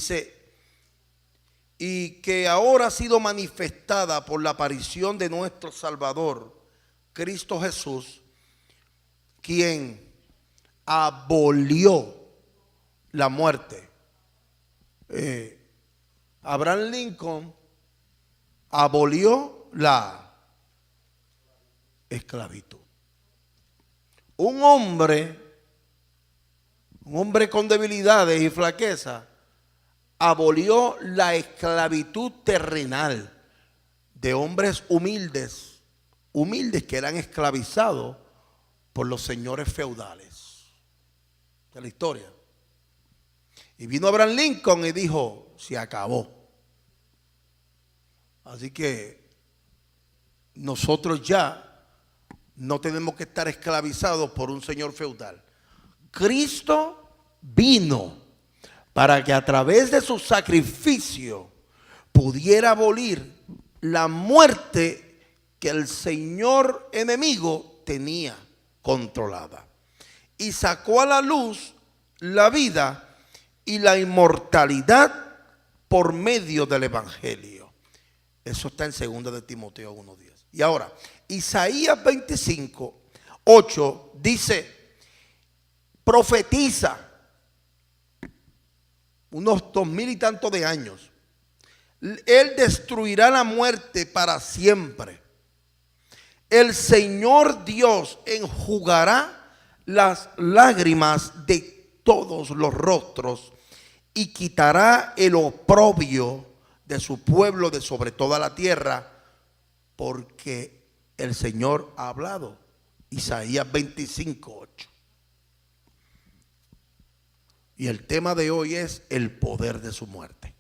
Dice, y que ahora ha sido manifestada por la aparición de nuestro Salvador, Cristo Jesús, quien abolió la muerte. Abraham Lincoln abolió la esclavitud. Un hombre con debilidades y flaqueza abolió la esclavitud terrenal de hombres humildes que eran esclavizados por los señores feudales de la historia. Y vino Abraham Lincoln y dijo, se acabó. Así que nosotros ya no tenemos que estar esclavizados por un señor feudal. Cristo vino para que a través de su sacrificio pudiera abolir la muerte que el señor enemigo tenía controlada. Y sacó a la luz la vida y la inmortalidad por medio del evangelio. Eso está en 2 de Timoteo 1:10. Y ahora, Isaías 25:8 dice, profetiza unos 2000 y tantos de años. Él destruirá la muerte para siempre. El Señor Dios enjugará las lágrimas de todos los rostros y quitará el oprobio de su pueblo de sobre toda la tierra, porque el Señor ha hablado. Isaías 25:8. Y el tema de hoy es el poder de su muerte.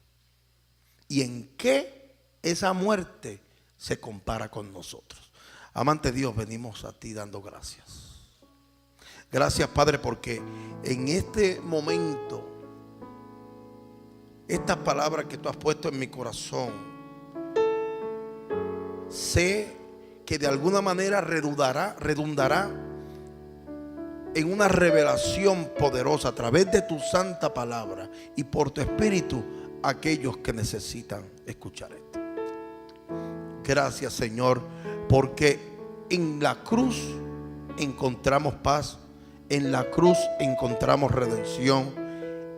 ¿Y en qué esa muerte se compara con nosotros? Amante Dios, venimos a ti dando gracias. Gracias, Padre, porque en este momento, estas palabras que tú has puesto en mi corazón, sé que de alguna manera redundará en una revelación poderosa a través de tu santa palabra y por tu espíritu a aquellos que necesitan escuchar esto. Gracias, Señor, porque en la cruz encontramos paz, en la cruz encontramos redención,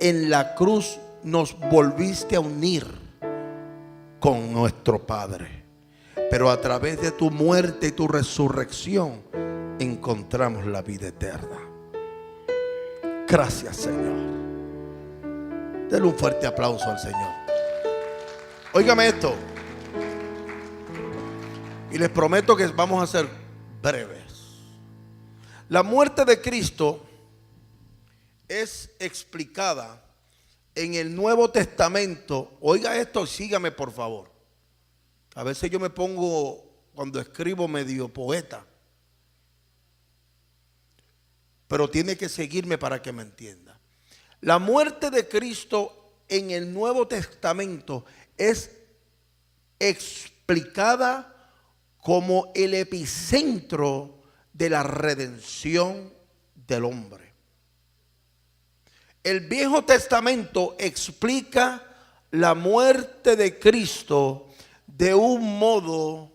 en la cruz nos volviste a unir con nuestro Padre, pero a través de tu muerte y tu resurrección encontramos la vida eterna. Gracias, Señor. Denle un fuerte aplauso al Señor. Óigame esto. Y les prometo que vamos a ser breves. La muerte de Cristo es explicada en el Nuevo Testamento. Oiga esto, sígame por favor. A veces yo me pongo, cuando escribo, medio poeta, pero tiene que seguirme para que me entienda. La muerte de Cristo en el Nuevo Testamento es explicada como el epicentro de la redención del hombre. El Viejo Testamento explica la muerte de Cristo de un modo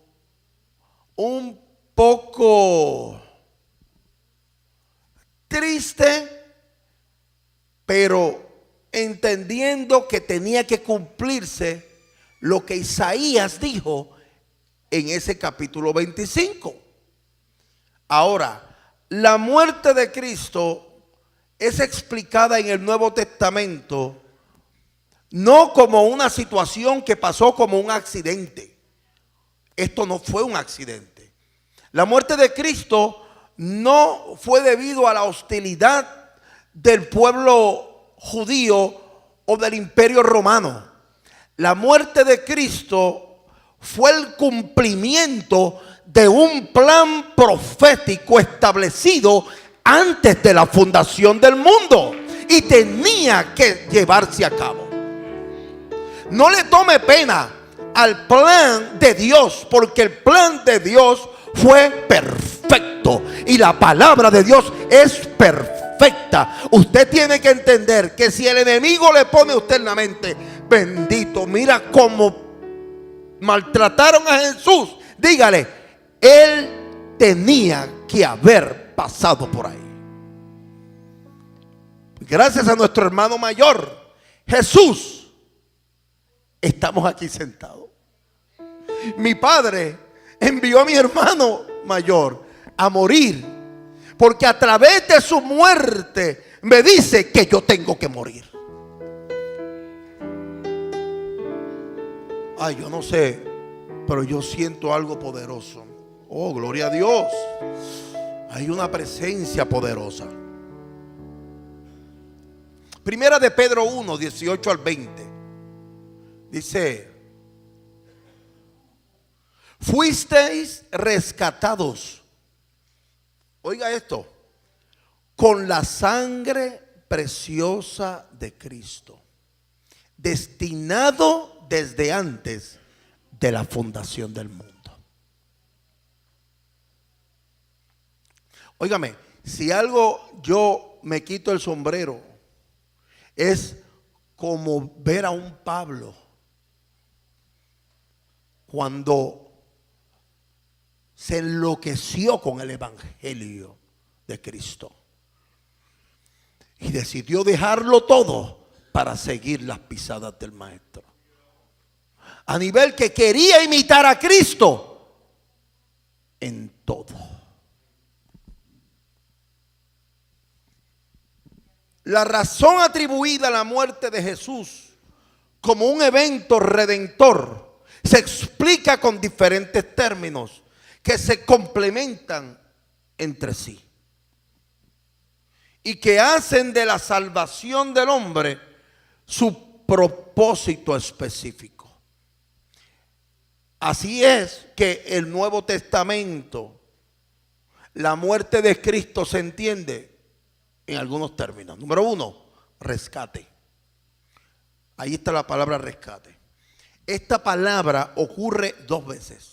un poco triste, pero entendiendo que tenía que cumplirse lo que Isaías dijo en ese capítulo 25. Ahora, la muerte de Cristo es explicada en el Nuevo Testamento no como una situación que pasó como un accidente. Esto no fue un accidente. La muerte de Cristo no fue debido a la hostilidad del pueblo judío o del imperio romano. La muerte de Cristo fue el cumplimiento de un plan profético establecido antes de la fundación del mundo y tenía que llevarse a cabo. No le tome pena al plan de Dios, porque el plan de Dios fue perfecto y la palabra de Dios es perfecta. perfecta. Usted tiene que entender que si el enemigo le pone a usted en la mente, bendito, mira cómo maltrataron a Jesús, dígale, él tenía que haber pasado por ahí. Gracias a nuestro hermano mayor Jesús, estamos aquí sentados. Mi padre envió a mi hermano mayor a morir, porque a través de su muerte me dice que yo tengo que morir. Ay, yo no sé, pero yo siento algo poderoso. Oh, gloria a Dios. Hay una presencia poderosa. Primera de Pedro 1, 18 al 20. Dice: fuisteis rescatados. Oiga esto: con la sangre preciosa de Cristo, destinado desde antes de la fundación del mundo. Óigame, si algo yo me quito el sombrero, es como ver a un Pablo cuando se enloqueció con el evangelio de Cristo y decidió dejarlo todo para seguir las pisadas del maestro. A nivel que quería imitar a Cristo en todo. La razón atribuida a la muerte de Jesús como un evento redentor se explica con diferentes términos que se complementan entre sí y que hacen de la salvación del hombre su propósito específico. Así es que el Nuevo Testamento, la muerte de Cristo se entiende en algunos términos. Número uno, rescate. Ahí está la palabra rescate. Esta palabra ocurre dos veces.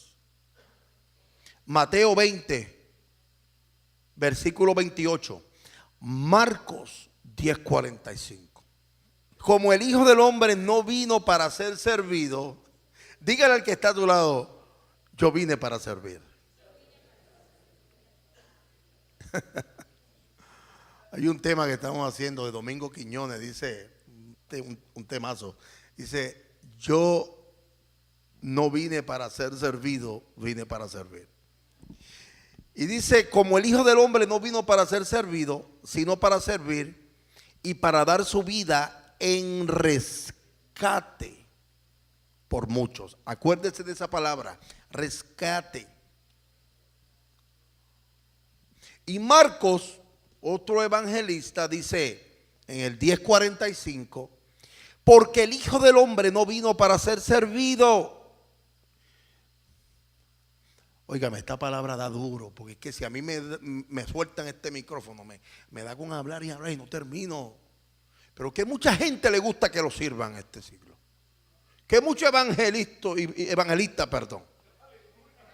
Mateo 20, versículo 28. Marcos 10:45. Como el Hijo del Hombre no vino para ser servido, dígale al que está a tu lado: yo vine para servir. Hay un tema que estamos haciendo de Domingo Quiñones, dice un temazo. Dice: yo no vine para ser servido, vine para servir. Y dice: como el Hijo del Hombre no vino para ser servido, sino para servir y para dar su vida en rescate por muchos. Acuérdese de esa palabra, rescate. Y Marcos, otro evangelista, dice en el 10:45: porque el Hijo del Hombre no vino para ser servido. Óigame, esta palabra da duro, porque es que si a mí me sueltan este micrófono, me da con hablar y hablar y no termino. Pero que mucha gente le gusta que lo sirvan en este siglo. Que muchos evangelistas,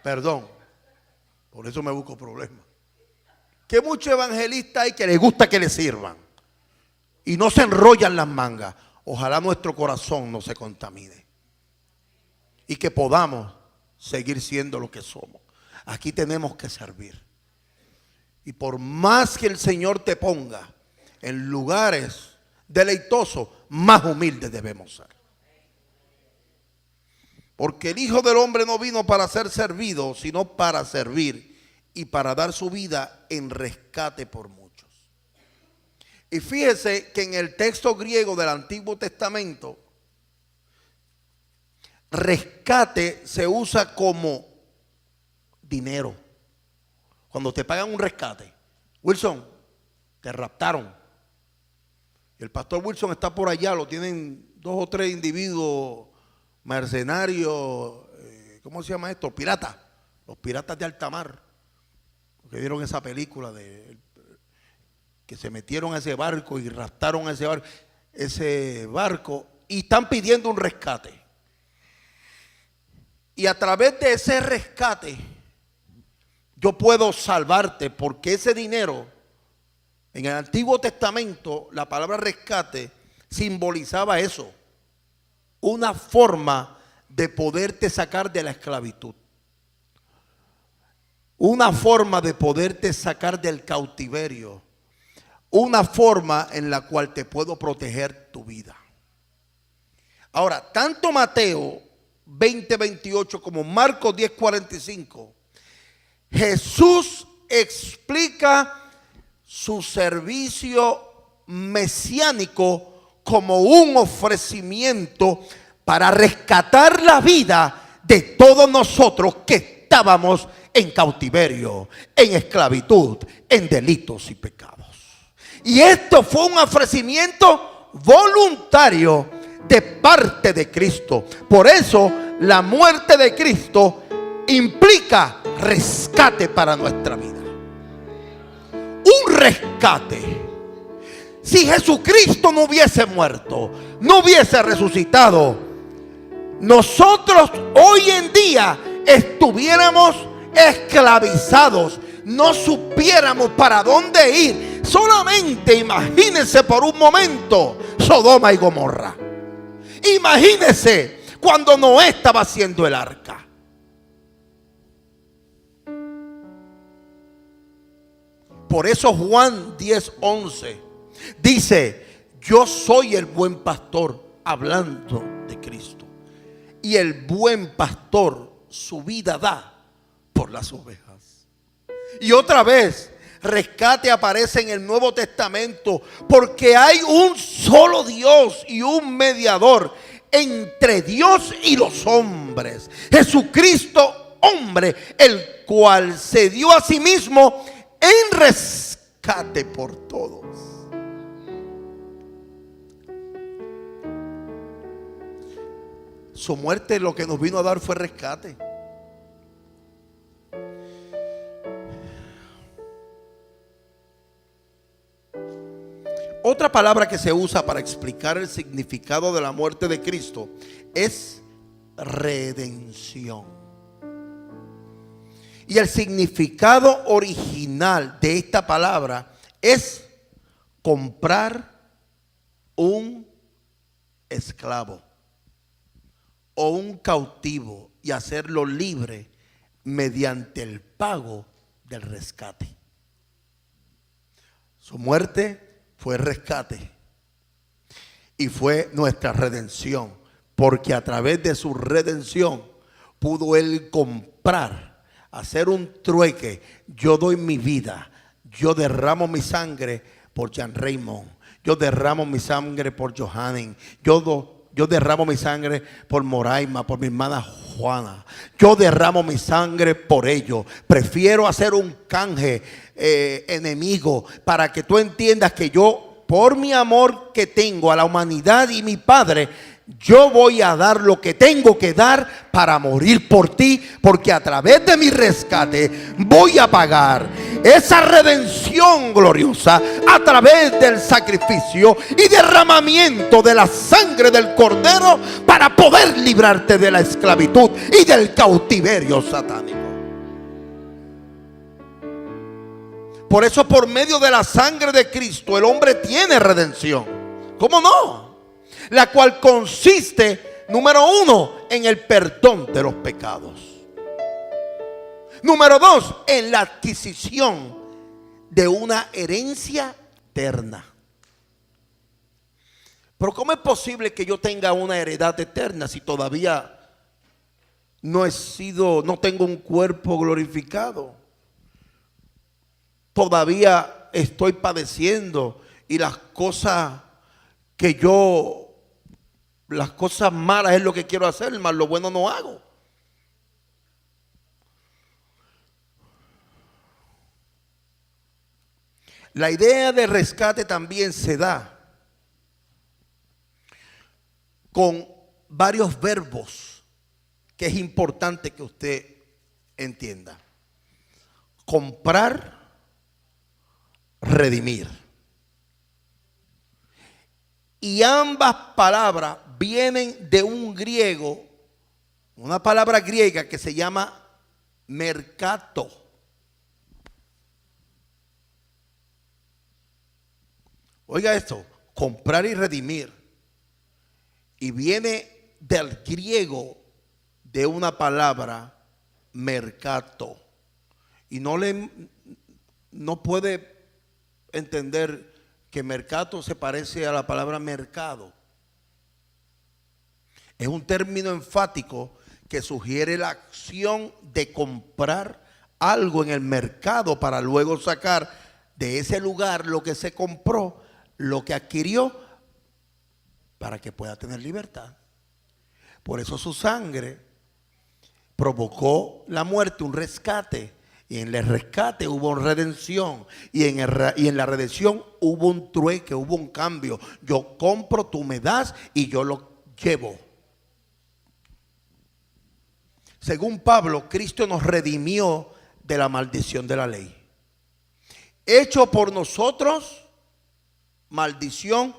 perdón, por eso me busco problemas. Que muchos evangelistas hay que les gusta que le sirvan y no se enrollan las mangas. Ojalá nuestro corazón no se contamine y que podamos seguir siendo lo que somos. Aquí tenemos que servir. Y por más que el Señor te ponga en lugares deleitosos, más humildes debemos ser. Porque el Hijo del Hombre no vino para ser servido, sino para servir y para dar su vida en rescate por muchos. Y fíjese que en el texto griego del Antiguo Testamento, rescate se usa como dinero. Cuando te pagan un rescate, Wilson, te raptaron. El pastor Wilson está por allá, lo tienen 2 o 3 individuos mercenarios, ¿cómo se llama esto? Piratas, los piratas de alta mar, que vieron esa película que se metieron a ese barco y raptaron a ese barco y están pidiendo un rescate. Y a través de ese rescate yo puedo salvarte, porque ese dinero En el Antiguo Testamento la palabra rescate simbolizaba eso, una forma de poderte sacar de la esclavitud, una forma de poderte sacar del cautiverio, una forma en la cual te puedo proteger tu vida. Ahora, tanto Mateo 20:28 como Marcos 10:45, Jesús explica su servicio mesiánico como un ofrecimiento para rescatar la vida de todos nosotros que estábamos en cautiverio, en esclavitud, en delitos y pecados. Y esto fue un ofrecimiento voluntario de parte de Cristo. Por eso la muerte de Cristo implica rescate para nuestra vida. Un rescate. Si Jesucristo no hubiese muerto, no hubiese resucitado, nosotros hoy en día estuviéramos esclavizados, no supiéramos para dónde ir. Solamente imagínense por un momento Sodoma y Gomorra. Imagínense cuando Noé estaba haciendo el arca. Por eso Juan 10:11 dice: yo soy el buen pastor, hablando de Cristo. Y el buen pastor su vida da por las ovejas. Y otra vez, rescate aparece en el Nuevo Testamento porque hay un solo Dios y un mediador entre Dios y los hombres, Jesucristo hombre, el cual se dio a sí mismo en rescate por todos. Su muerte lo que nos vino a dar fue rescate. Otra palabra que se usa para explicar el significado de la muerte de Cristo es redención. Y el significado original de esta palabra es comprar un esclavo o un cautivo y hacerlo libre mediante el pago del rescate. Su muerte fue rescate y fue nuestra redención, porque a través de su redención pudo Él comprar, hacer un trueque. Yo doy mi vida, yo derramo mi sangre por Jan Raymond, yo derramo mi sangre por Johanning, yo derramo mi sangre por Moraima, por mi hermana Juana. Yo derramo mi sangre por ellos. Prefiero hacer un canje enemigo para que tú entiendas que yo, por mi amor que tengo a la humanidad y mi Padre, yo voy a dar lo que tengo que dar para morir por ti, porque a través de mi rescate voy a pagar esa redención gloriosa a través del sacrificio y derramamiento de la sangre del Cordero para poder librarte de la esclavitud y del cautiverio satánico. Por eso, por medio de la sangre de Cristo, el hombre tiene redención. ¿Cómo no? La cual consiste, número uno, en el perdón de los pecados. Número dos, en la adquisición de una herencia eterna. Pero ¿cómo es posible que yo tenga una heredad eterna si todavía no tengo un cuerpo glorificado? Todavía estoy padeciendo y las cosas malas es lo que quiero hacer, más lo bueno no hago. La idea de rescate también se da con varios verbos que es importante que usted entienda. Comprar, redimir. Y ambas palabras vienen de un griego, una palabra griega que se llama mercato. Oiga esto, comprar y redimir. Y viene del griego de una palabra, mercato. Y no puede entender que mercato se parece a la palabra mercado. Es un término enfático que sugiere la acción de comprar algo en el mercado para luego sacar de ese lugar lo que se compró, lo que adquirió, para que pueda tener libertad. Por eso su sangre provocó la muerte, un rescate. Y en el rescate hubo redención. Y en la redención hubo un trueque, hubo un cambio. Yo compro, tú me das y yo lo llevo. Según Pablo, Cristo nos redimió de la maldición de la ley. Hecho por nosotros maldición,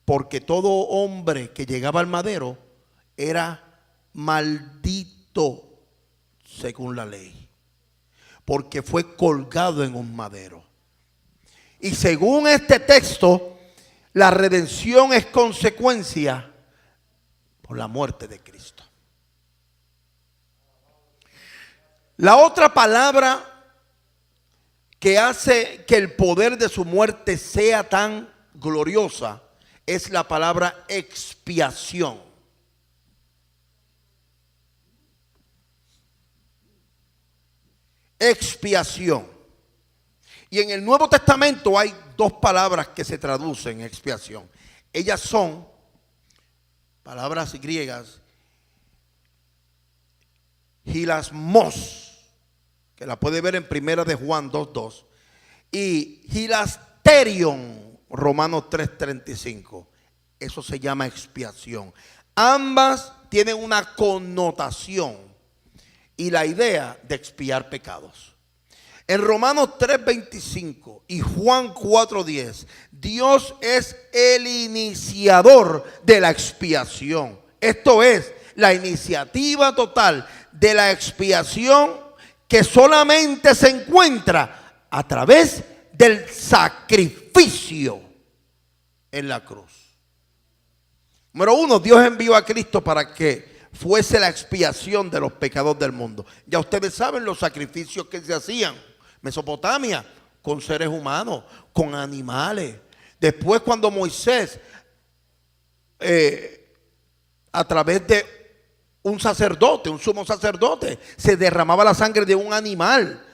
porque todo hombre que llegaba al madero era maldito según la ley, porque fue colgado en un madero. Y según este texto, la redención es consecuencia por la muerte de Cristo. La otra palabra que hace que el poder de su muerte sea tan gloriosa es la palabra expiación. Expiación. Y en el Nuevo Testamento hay dos palabras que se traducen expiación. Ellas son palabras griegas, hilasmos, que la puede ver en Primera de Juan 2:2, y hilasterion, Romanos 3:35. Eso se llama expiación. Ambas tienen una connotación y la idea de expiar pecados. En Romanos 3:25 y Juan 4:10, Dios es el iniciador de la expiación. Esto es la iniciativa total de la expiación, que solamente se encuentra a través del sacrificio en la cruz. Número uno, Dios envió a Cristo para que fuese la expiación de los pecados del mundo. Ya ustedes saben los sacrificios que se hacían. Mesopotamia, con seres humanos, con animales. Después, cuando Moisés, a través de un sacerdote, un sumo sacerdote, se derramaba la sangre de un animal.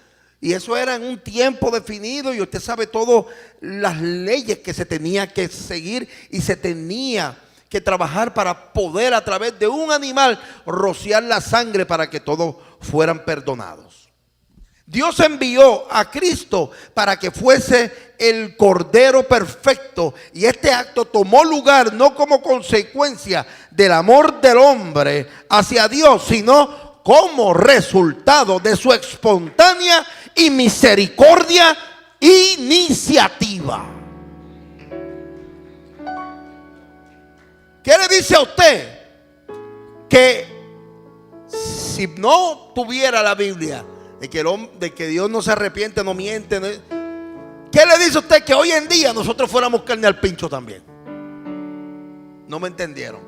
Y eso era en un tiempo definido, y usted sabe todas las leyes que se tenía que seguir y se tenía que trabajar para poder a través de un animal rociar la sangre para que todos fueran perdonados. Dios envió a Cristo para que fuese el Cordero perfecto, y este acto tomó lugar no como consecuencia del amor del hombre hacia Dios, sino como resultado de su espontánea y misericordia iniciativa. ¿Qué le dice a usted? Que si no tuviera la Biblia de que Dios no se arrepiente, no miente, ¿no? ¿Qué le dice a usted? Que hoy en día nosotros fuéramos carne al pincho también. No me entendieron.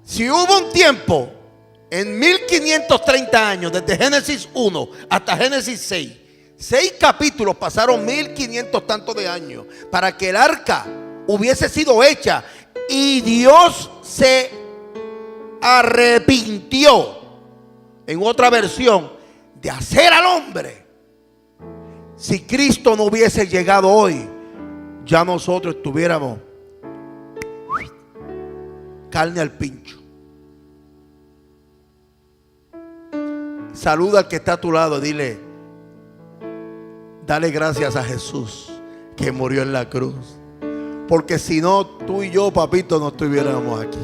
Si hubo un tiempo en 1530 años, desde Génesis 1 hasta Génesis 6 capítulos, pasaron 1500 tantos de años para que el arca hubiese sido hecha, y Dios se arrepintió, en otra versión, de hacer al hombre. Si Cristo no hubiese llegado hoy, ya nosotros estuviéramos carne al pincho. Saluda al que está a tu lado, dile: dale gracias a Jesús que murió en la cruz. Porque si no, tú y yo, papito, no estuviéramos aquí.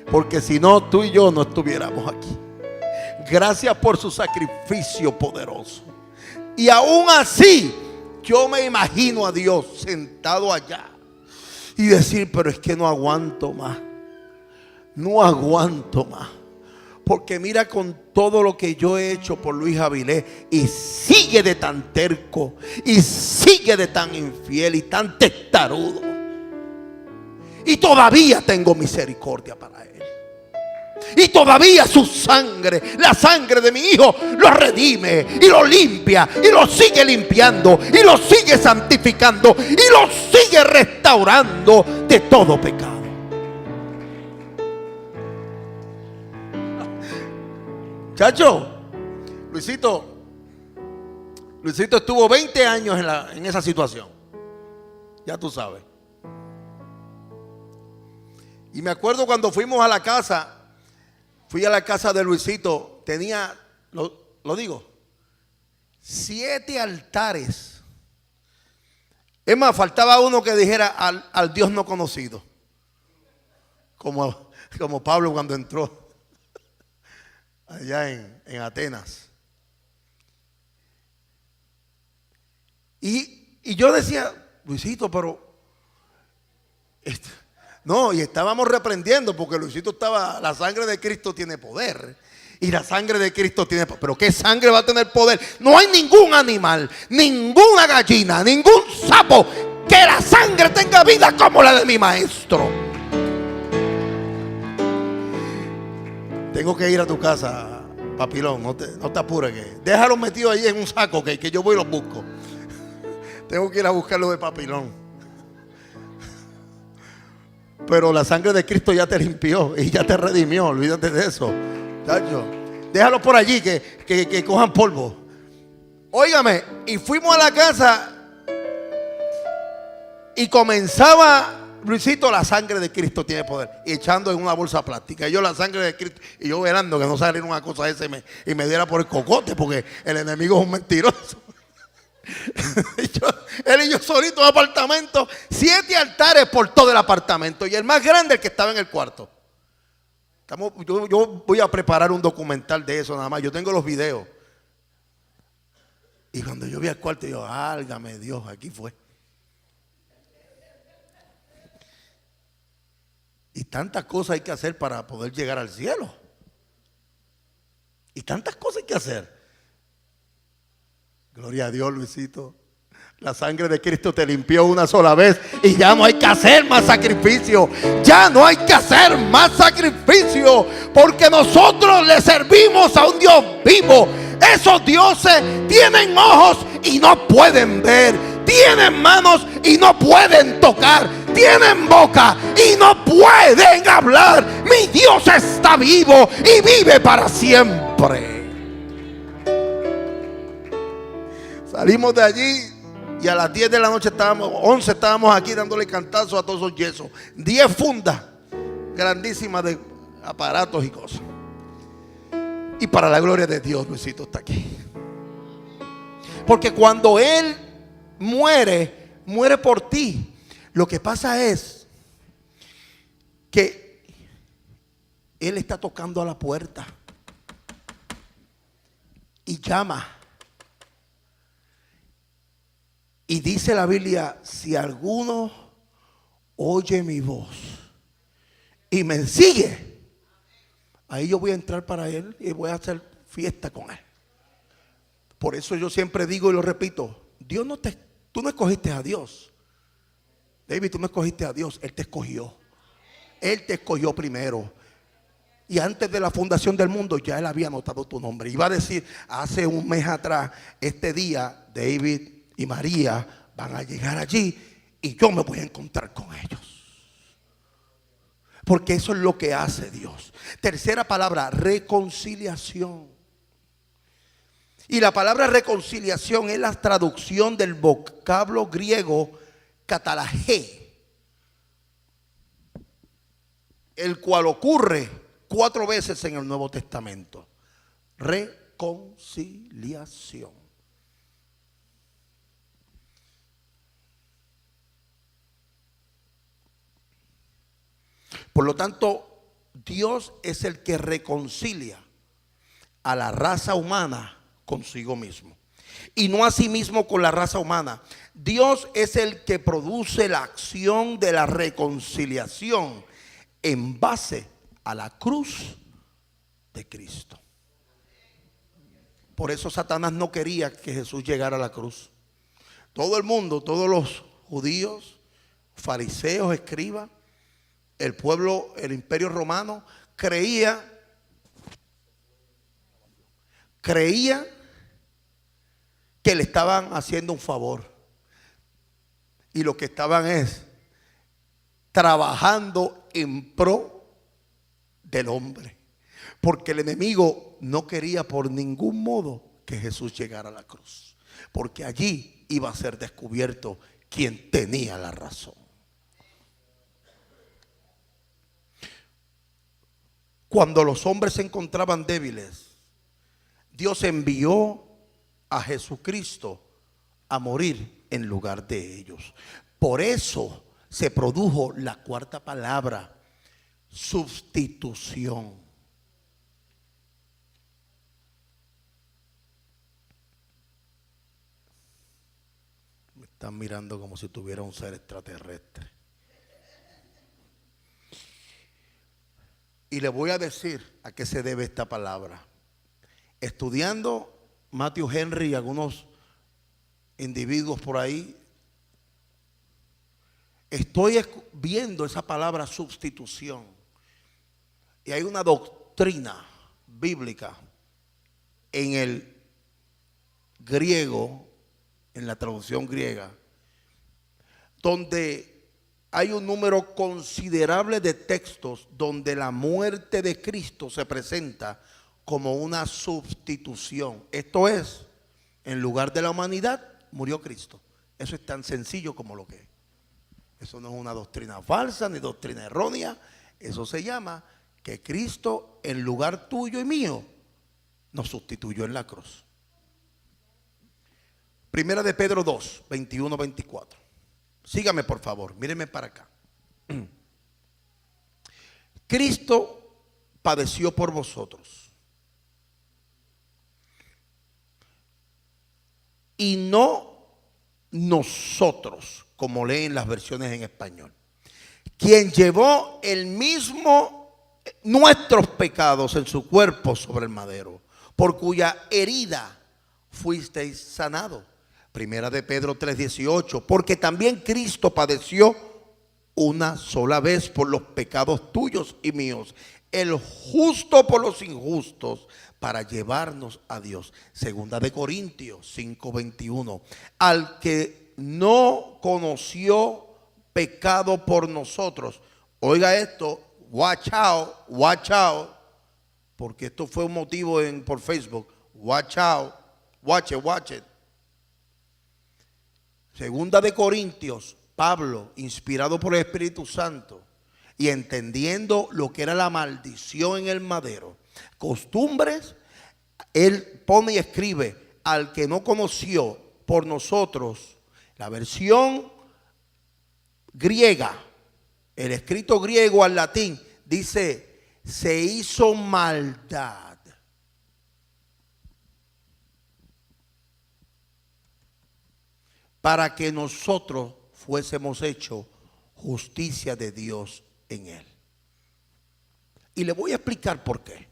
Porque si no, tú y yo no estuviéramos aquí. Gracias por su sacrificio poderoso. Y aún así, yo me imagino a Dios sentado allá y decir: pero es que no aguanto más. No aguanto más. Porque mira con todo lo que yo he hecho por Luis Avilés, y sigue de tan terco, y sigue de tan infiel y tan testarudo, y todavía tengo misericordia para él. Y todavía su sangre, la sangre de mi hijo, lo redime y lo limpia y lo sigue limpiando y lo sigue santificando y lo sigue restaurando de todo pecado. Chacho, Luisito estuvo 20 años en esa situación. Ya tú sabes. Y me acuerdo cuando fuimos a la casa. Fui a la casa de Luisito, tenía, lo digo, 7 altares. Es más, faltaba uno que dijera al Dios no conocido. Como Pablo cuando entró allá en Atenas. Y yo decía, Luisito, pero no, y estábamos reprendiendo porque Luisito estaba, la sangre de Cristo tiene poder. Y la sangre de Cristo tiene poder. Pero ¿qué sangre va a tener poder? No hay ningún animal, ninguna gallina, ningún sapo que la sangre tenga vida como la de mi maestro. Tengo que ir a tu casa, papilón, no te apures. Déjalo metido ahí en un saco que yo voy y los busco. Tengo que ir a buscarlo de papilón. Pero la sangre de Cristo ya te limpió y ya te redimió. Olvídate de eso, chacho. Déjalo por allí que cojan polvo. Óigame, y fuimos a la casa y comenzaba Luisito, la sangre de Cristo tiene poder, y echando en una bolsa plástica. Y yo, la sangre de Cristo, y yo velando que no saliera una cosa esa y me diera por el cocote, porque el enemigo es un mentiroso. Él y yo solitos en un apartamento, 7 altares por todo el apartamento, y el más grande, el que estaba en el cuarto. Yo voy a preparar un documental de eso nada más. Yo tengo los videos. Y cuando yo vi al cuarto, yo, álgame Dios, aquí fue. Y tantas cosas hay que hacer para poder llegar al cielo. Y tantas cosas hay que hacer. Gloria a Dios, Luisito. La sangre de Cristo te limpió una sola vez y ya no hay que hacer más sacrificio. Ya no hay que hacer más sacrificio, porque nosotros le servimos a un Dios vivo. Esos dioses tienen ojos y no pueden ver, tienen manos y no pueden tocar, tienen boca y no pueden hablar. Mi Dios está vivo y vive para siempre. Salimos de allí y a las 10 de la noche estábamos, 11 estábamos aquí dándole cantazo a todos esos yesos. 10 fundas grandísimas de aparatos y cosas. Y para la gloria de Dios, Luisito está aquí. Porque cuando Él muere, muere por ti. Lo que pasa es que Él está tocando a la puerta y llama. Y dice la Biblia, si alguno oye mi voz y me sigue, ahí yo voy a entrar para Él y voy a hacer fiesta con Él. Por eso yo siempre digo y lo repito, tú no escogiste a Dios. David, tú no escogiste a Dios, Él te escogió. Él te escogió primero. Y antes de la fundación del mundo ya Él había anotado tu nombre. Iba a decir, hace un mes atrás, este día, David y María van a llegar allí y yo me voy a encontrar con ellos. Porque eso es lo que hace Dios. Tercera palabra, reconciliación. Y la palabra reconciliación es la traducción del vocablo griego katalagé, el cual ocurre 4 veces en el Nuevo Testamento. Reconciliación. Por lo tanto, Dios es el que reconcilia a la raza humana consigo mismo. Y no a sí mismo con la raza humana. Dios es el que produce la acción de la reconciliación en base a la cruz de Cristo. Por eso Satanás no quería que Jesús llegara a la cruz. Todo el mundo, todos los judíos, fariseos, escribas, el pueblo, el imperio romano, creía que le estaban haciendo un favor. Y lo que estaban es trabajando en pro del hombre. Porque el enemigo no quería por ningún modo que Jesús llegara a la cruz. Porque allí iba a ser descubierto quien tenía la razón. Cuando los hombres se encontraban débiles, Dios envió a Jesucristo a morir en lugar de ellos. Por eso se produjo la cuarta palabra, sustitución. Me están mirando como si tuviera un ser extraterrestre. Y le voy a decir a qué se debe esta palabra. Estudiando Matthew Henry y algunos individuos por ahí, estoy viendo esa palabra sustitución. Y hay una doctrina bíblica en el griego, en la traducción griega, donde hay un número considerable de textos donde la muerte de Cristo se presenta como una sustitución. Esto es, en lugar de la humanidad, murió Cristo. Eso es tan sencillo como lo que es. Eso no es una doctrina falsa ni doctrina errónea. Eso se llama que Cristo, en lugar tuyo y mío, nos sustituyó en la cruz. Primera de Pedro 2, 21, 24. Sígame por favor, mírenme para acá. Cristo padeció por vosotros. Y no nosotros, como leen las versiones en español. Quien llevó el mismo nuestros pecados en su cuerpo sobre el madero, por cuya herida fuisteis sanados. Primera de Pedro 3:18, porque también Cristo padeció una sola vez por los pecados tuyos y míos, el justo por los injustos, para llevarnos a Dios. Segunda de Corintios 5:21, al que no conoció pecado por nosotros. Oiga esto, watch out, porque esto fue un motivo por Facebook. Watch out, watch it. Segunda de Corintios, Pablo, inspirado por el Espíritu Santo y entendiendo lo que era la maldición en el madero, costumbres, él pone y escribe, al que no conoció por nosotros. La versión griega, el escrito griego al latín, dice, se hizo maldad. Para que nosotros fuésemos hechos justicia de Dios en él. Y le voy a explicar por qué.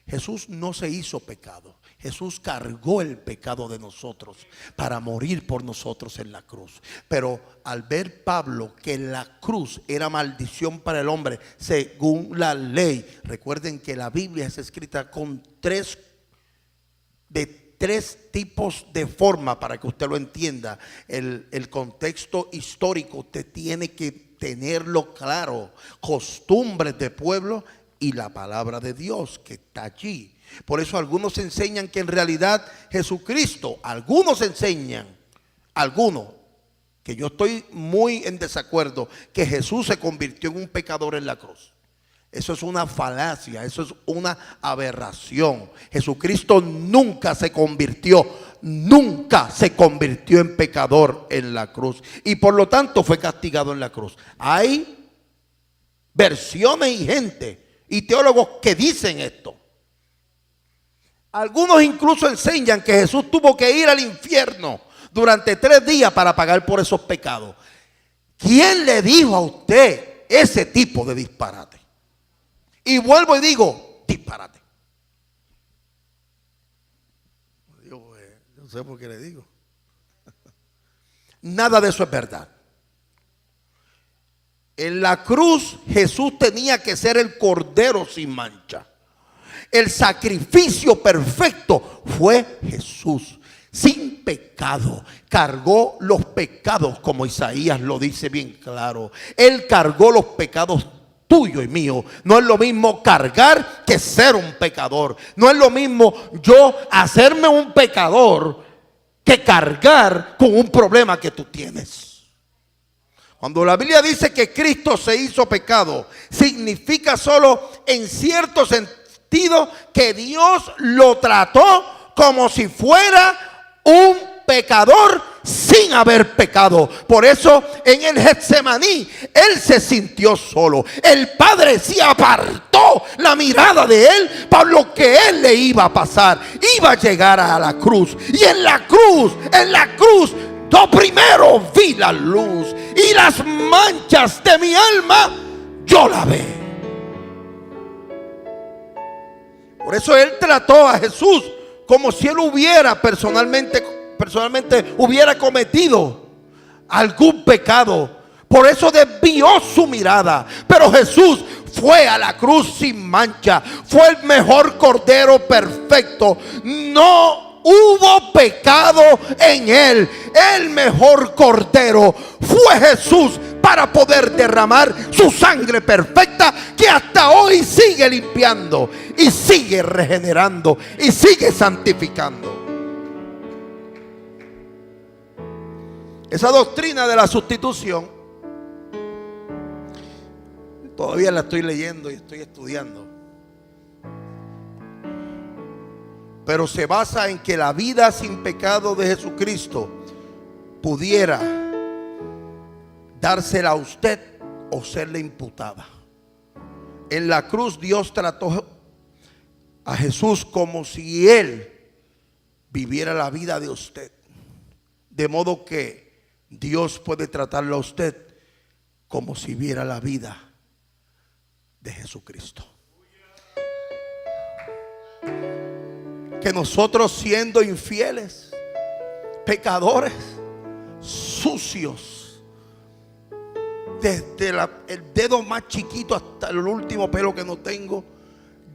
Jesús no se hizo pecado. Jesús cargó el pecado de nosotros para morir por nosotros en la cruz. Pero al ver Pablo que la cruz era maldición para el hombre según la ley. Recuerden que la Biblia es escrita con tres tipos de forma para que usted lo entienda. El contexto histórico usted tiene que tenerlo claro. Costumbres de pueblo y la palabra de Dios que está allí. Por eso algunos enseñan que en realidad Jesucristo, algunos que yo estoy muy en desacuerdo, que Jesús se convirtió en un pecador en la cruz. Eso es una falacia, eso es una aberración. Jesucristo nunca se convirtió en pecador en la cruz. Y por lo tanto fue castigado en la cruz. Hay versiones y gente y teólogos que dicen esto. Algunos incluso enseñan que Jesús tuvo que ir al infierno durante 3 días para pagar por esos pecados. ¿Quién le dijo a usted ese tipo de disparate? Y vuelvo y digo, disparate. sé por qué le digo. Nada de eso es verdad. En la cruz Jesús tenía que ser el cordero sin mancha. El sacrificio perfecto fue Jesús, sin pecado. Cargó los pecados, como Isaías lo dice bien claro. Él cargó los pecados tuyo y mío. No es lo mismo cargar que ser un pecador. No es lo mismo yo hacerme un pecador que cargar con un problema que tú tienes. Cuando la Biblia dice que Cristo se hizo pecado, significa solo en cierto sentido que Dios lo trató como si fuera un pecador sin haber pecado. Por eso en el Getsemaní Él se sintió solo. El Padre se apartó la mirada de Él por lo que Él le iba a pasar. Iba a llegar a la cruz. Y en la cruz, yo primero vi la luz y las manchas de mi alma yo la vi. Por eso Él trató a Jesús como si Él hubiera personalmente hubiera cometido algún pecado. Por eso desvió su mirada. Pero Jesús fue a la cruz sin mancha. Fue el mejor cordero perfecto. No hubo pecado en Él. El mejor cordero fue Jesús, para poder derramar su sangre perfecta, que hasta hoy sigue limpiando y sigue regenerando y sigue santificando. Esa doctrina de la sustitución todavía la estoy leyendo y estoy estudiando, pero se basa en que la vida sin pecado de Jesucristo pudiera dársela a usted o serle imputada. En la cruz Dios trató a Jesús como si Él viviera la vida de usted, de modo que Dios puede tratarlo a usted como si viera la vida de Jesucristo. Que nosotros, siendo infieles, pecadores, sucios, desde el dedo más chiquito hasta el último pelo que no tengo,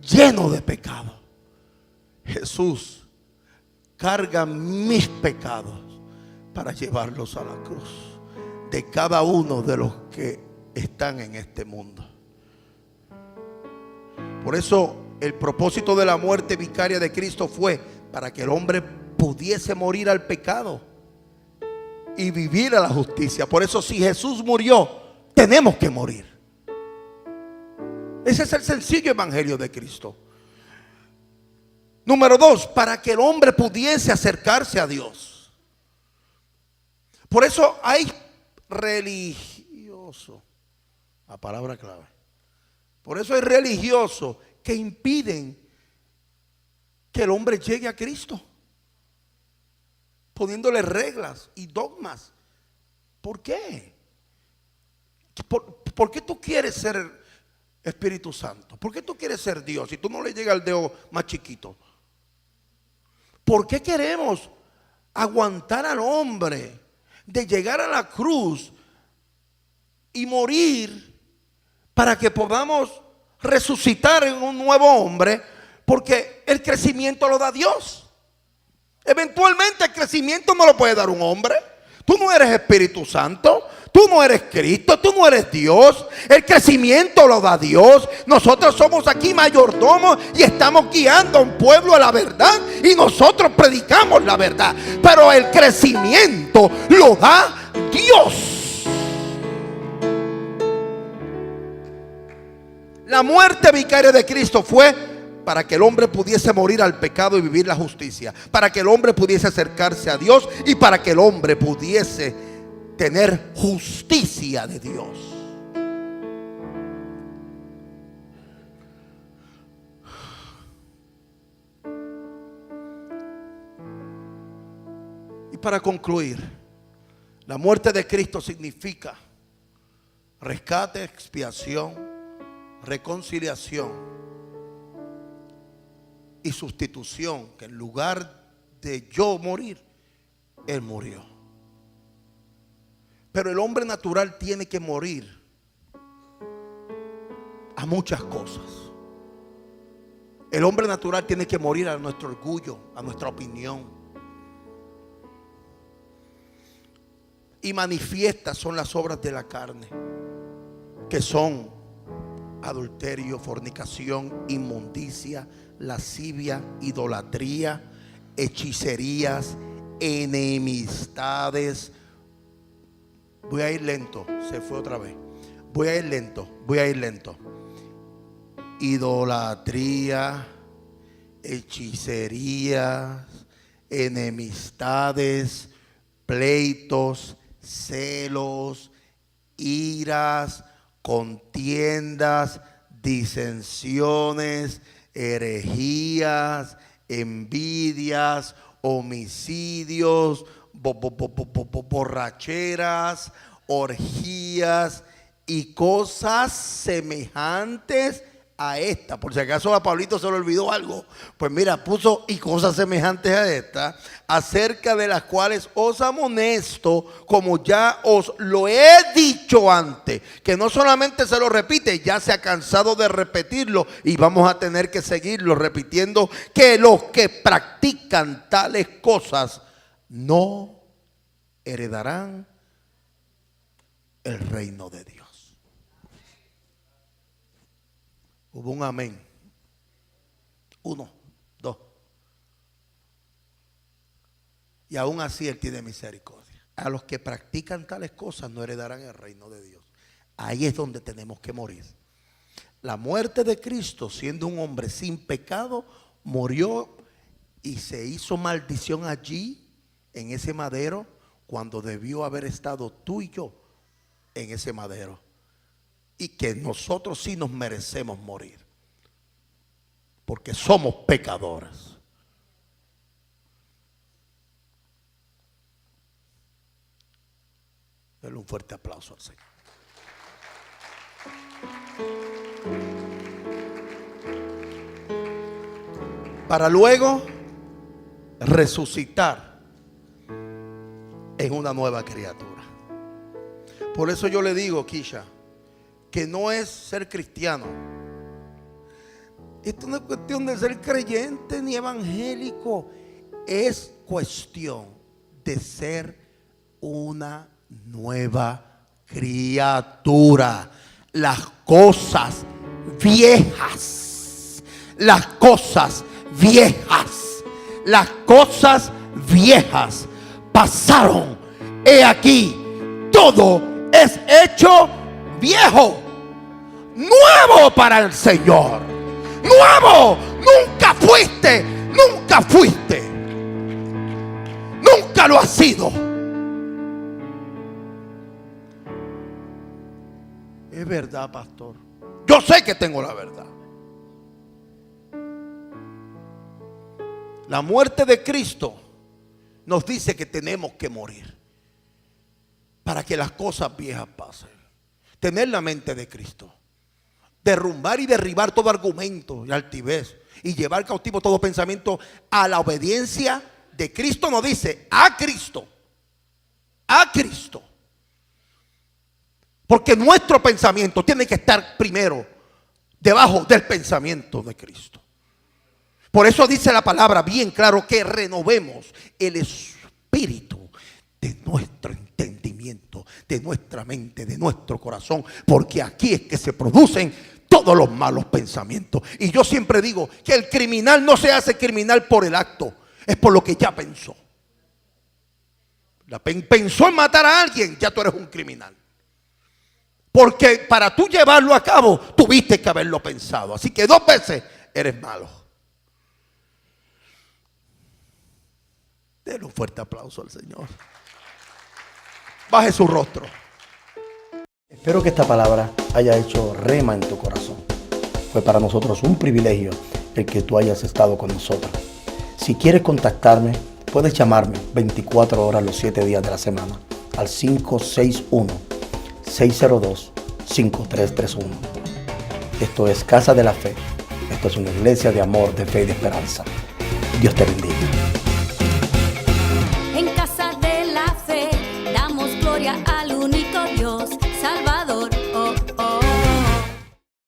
lleno de pecado, Jesús carga mis pecados para llevarlos a la cruz de cada uno de los que están en este mundo. Por eso el propósito de la muerte vicaria de Cristo fue para que el hombre pudiese morir al pecado y vivir a la justicia. Por eso, si Jesús murió, tenemos que morir. Ese es el sencillo evangelio de Cristo. Número 2, para que el hombre pudiese acercarse a Dios. Por eso hay religiosos, la palabra clave. Por eso hay religiosos que impiden que el hombre llegue a Cristo, poniéndole reglas y dogmas. ¿Por qué? ¿Por qué tú quieres ser Espíritu Santo? ¿Por qué tú quieres ser Dios si tú no le llegas al dedo más chiquito? ¿Por qué queremos aguantar al hombre de llegar a la cruz y morir para que podamos resucitar en un nuevo hombre? Porque el crecimiento lo da Dios. Eventualmente el crecimiento no lo puede dar un hombre. Tú no eres Espíritu Santo, tú no eres Cristo, tú no eres Dios. El crecimiento lo da Dios. Nosotros somos aquí mayordomos y estamos guiando a un pueblo a la verdad, y nosotros predicamos la verdad, pero el crecimiento lo da Dios. La muerte vicaria de Cristo fue para que el hombre pudiese morir al pecado y vivir la justicia, para que el hombre pudiese acercarse a Dios y para que el hombre pudiese tener justicia de Dios. Y para concluir, la muerte de Cristo significa rescate, expiación, reconciliación y sustitución. Que en lugar de yo morir, Él murió. Pero el hombre natural tiene que morir a muchas cosas. El hombre natural tiene que morir a nuestro orgullo, a nuestra opinión. Y manifiestas son las obras de la carne, que son adulterio, fornicación, inmundicia, lascivia, idolatría, hechicerías, enemistades. Voy a ir lento, se fue otra vez. Voy a ir lento. Idolatría, hechicerías, enemistades, pleitos, celos, iras, contiendas, disensiones, herejías, envidias, homicidios, borracheras, orgías y cosas semejantes a esta. Por si acaso a Pablito se le olvidó algo, pues mira, puso y cosas semejantes a esta, acerca de las cuales os amonesto, como ya os lo he dicho antes. Que no solamente se lo repite, ya se ha cansado de repetirlo y vamos a tener que seguirlo repitiendo, que los que practican tales cosas no heredarán el reino de Dios. Hubo un amén. 1, 2. Y aún así Él tiene misericordia. A los que practican tales cosas no heredarán el reino de Dios. Ahí es donde tenemos que morir. La muerte de Cristo, siendo un hombre sin pecado, murió y se hizo maldición allí, en ese madero, cuando debió haber estado tú y yo en ese madero. Y que nosotros sí nos merecemos morir, porque somos pecadores. Denle un fuerte aplauso al Señor. Para luego resucitar en una nueva criatura. Por eso yo le digo, Kisha, que no es ser cristiano. Esto no es cuestión de ser creyente ni evangélico. Es cuestión de ser una nueva criatura. Las cosas viejas, las cosas viejas pasaron. He aquí, todo es hecho viejo, nuevo para el Señor. Nuevo. Nunca fuiste. Nunca lo has sido. Es verdad, pastor. Yo sé que tengo la verdad. La muerte de Cristo nos dice que tenemos que morir para que las cosas viejas pasen. Tener la mente de Cristo, derrumbar y derribar todo argumento y altivez, y llevar cautivo todo pensamiento a la obediencia de Cristo. Nos dice a Cristo, porque nuestro pensamiento tiene que estar primero debajo del pensamiento de Cristo. Por eso dice la palabra bien claro que renovemos el espíritu de nuestro entendimiento, de nuestra mente, de nuestro corazón, porque aquí es que se producen todos los malos pensamientos. Y yo siempre digo que el criminal no se hace criminal por el acto, es por lo que ya pensó. Pensó en matar a alguien, ya tú eres un criminal, porque para tú llevarlo a cabo tuviste que haberlo pensado. Así que 2 veces eres malo. Denle un fuerte aplauso al Señor. Baje su rostro. Espero que esta palabra haya hecho rema en tu corazón. Fue para nosotros un privilegio el que tú hayas estado con nosotros. Si quieres contactarme, puedes llamarme 24 horas los 7 días de la semana al 561-602-5331. Esto es Casa de la Fe. Esto es una iglesia de amor, de fe y de esperanza. Dios te bendiga. En casa gloria al único Dios, Salvador.